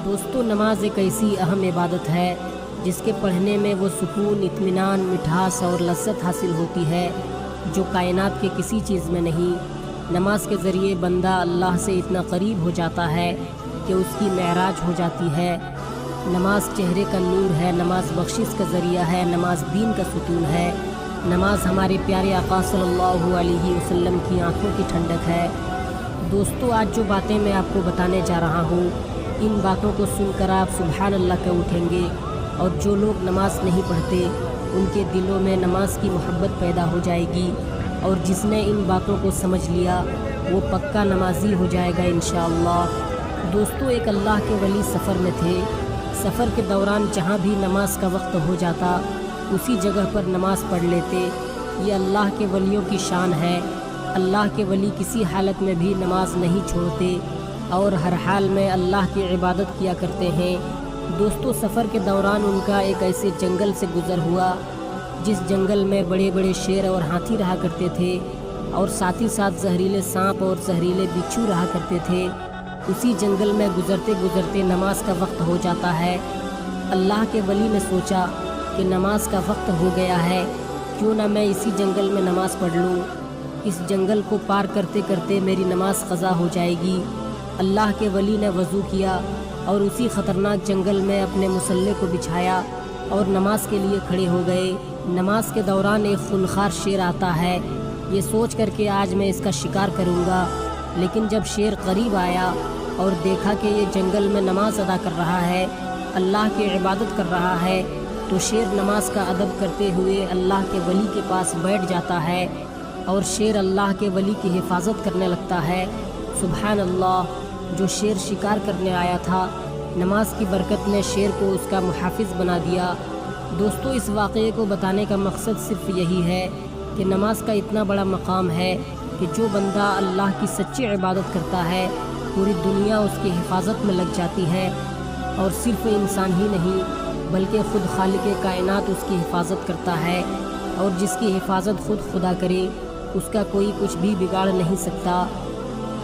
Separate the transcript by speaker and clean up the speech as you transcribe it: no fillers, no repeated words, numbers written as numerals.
Speaker 1: دوستو نماز ایک ایسی اہم عبادت ہے جس کے پڑھنے میں وہ سکون، اطمینان، مٹھاس اور لذت حاصل ہوتی ہے جو کائنات کے کسی چیز میں نہیں۔ نماز کے ذریعے بندہ اللہ سے اتنا قریب ہو جاتا ہے کہ اس کی معراج ہو جاتی ہے۔ نماز چہرے کا نور ہے، نماز بخشش کا ذریعہ ہے، نماز دین کا ستون ہے، نماز ہمارے پیارے آقا صلی اللہ علیہ وسلم کی آنکھوں کی ٹھنڈک ہے۔ دوستو آج جو باتیں میں آپ کو بتانے جا رہا ہوں، ان باتوں کو سن کر آپ سبحان اللہ کہہ اٹھیں گے، اور جو لوگ نماز نہیں پڑھتے ان کے دلوں میں نماز کی محبت پیدا ہو جائے گی، اور جس نے ان باتوں کو سمجھ لیا وہ پکا نمازی ہو جائے گا انشاءاللہ۔ دوستو ایک اللہ کے ولی سفر میں تھے۔ سفر کے دوران جہاں بھی نماز کا وقت ہو جاتا اسی جگہ پر نماز پڑھ لیتے۔ یہ اللہ کے ولیوں کی شان ہے۔ اللہ کے ولی کسی حالت میں بھی نماز نہیں چھوڑتے اور ہر حال میں اللہ کی عبادت کیا کرتے ہیں۔ دوستو سفر کے دوران ان کا ایک ایسے جنگل سے گزر ہوا جس جنگل میں بڑے بڑے شیر اور ہاتھی رہا کرتے تھے، اور ساتھ ہی ساتھ زہریلے سانپ اور زہریلے بچھو رہا کرتے تھے۔ اسی جنگل میں گزرتے گزرتے نماز کا وقت ہو جاتا ہے۔ اللہ کے ولی نے سوچا کہ نماز کا وقت ہو گیا ہے، کیوں نہ میں اسی جنگل میں نماز پڑھ لوں، اس جنگل کو پار کرتے کرتے میری نماز قضا ہو جائے گی۔ اللہ کے ولی نے وضو کیا اور اسی خطرناک جنگل میں اپنے مصلے کو بچھایا اور نماز کے لیے کھڑے ہو گئے۔ نماز کے دوران ایک خونخوار شیر آتا ہے، یہ سوچ کر کہ آج میں اس کا شکار کروں گا، لیکن جب شیر قریب آیا اور دیکھا کہ یہ جنگل میں نماز ادا کر رہا ہے، اللہ کی عبادت کر رہا ہے، تو شیر نماز کا ادب کرتے ہوئے اللہ کے ولی کے پاس بیٹھ جاتا ہے اور شیر اللہ کے ولی کی حفاظت کرنے لگتا ہے۔ سبحان اللہ، جو شیر شکار کرنے آیا تھا، نماز کی برکت نے شیر کو اس کا محافظ بنا دیا۔ دوستو اس واقعے کو بتانے کا مقصد صرف یہی ہے کہ نماز کا اتنا بڑا مقام ہے کہ جو بندہ اللہ کی سچی عبادت کرتا ہے پوری دنیا اس کی حفاظت میں لگ جاتی ہے، اور صرف انسان ہی نہیں بلکہ خود خالق کائنات اس کی حفاظت کرتا ہے، اور جس کی حفاظت خود خدا کرے اس کا کوئی کچھ بھی بگاڑ نہیں سکتا۔